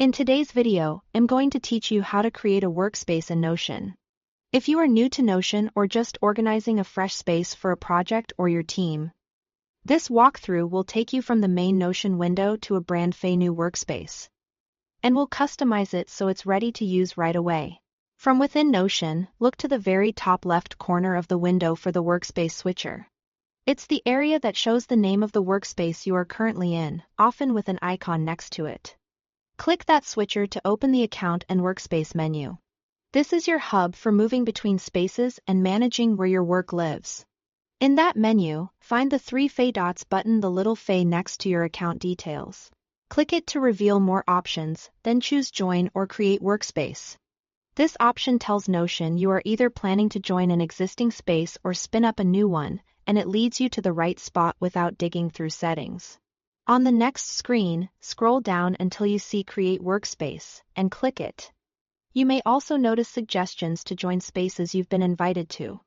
In today's video, I'm going to teach you how to create a workspace in Notion. If you are new to Notion or just organizing a fresh space for a project or your team, this walkthrough will take you from the main Notion window to a brand new workspace. And we'll customize it so it's ready to use right away. From within Notion, look to the very top left corner of the window for the workspace switcher. It's the area that shows the name of the workspace you are currently in, often with an icon next to it. Click that switcher to open the Account and Workspace menu. This is your hub for moving between spaces and managing where your work lives. In that menu, find the three dots button, the little next to your account details. Click it to reveal more options, then choose Join or Create Workspace. This option tells Notion you are either planning to join an existing space or spin up a new one, and it leads you to the right spot without digging through settings. On the next screen, scroll down until you see Create Workspace, and click it. You may also notice suggestions to join spaces you've been invited to.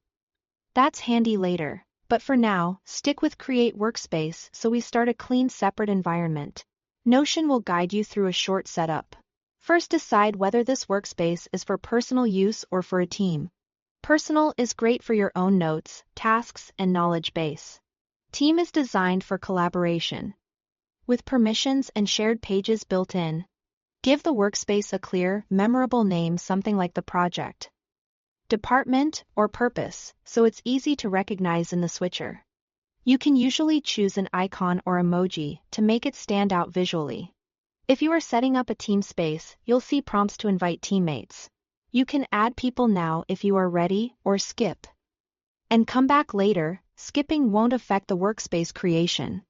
That's handy later, but for now, stick with Create Workspace so we start a clean separate environment. Notion will guide you through a short setup. First, decide whether this workspace is for personal use or for a team. Personal is great for your own notes, tasks, and knowledge base. Team is designed for collaboration, with permissions and shared pages built in. Give the workspace a clear, memorable name, something like the project, department, or purpose, so it's easy to recognize in the switcher. You can usually choose an icon or emoji to make it stand out visually. If you are setting up a team space, you'll see prompts to invite teammates. You can add people now if you are ready, or skip and come back later. Skipping won't affect the workspace creation.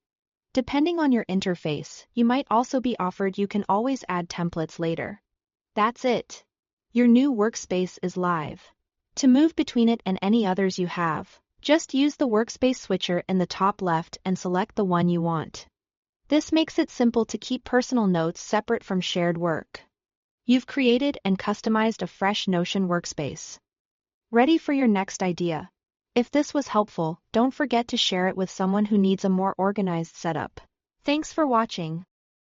Depending on your interface, you might also be offered you can always add templates later. That's it. Your new workspace is live. To move between it and any others you have, just use the workspace switcher in the top left and select the one you want. This makes it simple to keep personal notes separate from shared work. You've created and customized a fresh Notion workspace, ready for your next idea. If this was helpful, don't forget to share it with someone who needs a more organized setup. Thanks for watching.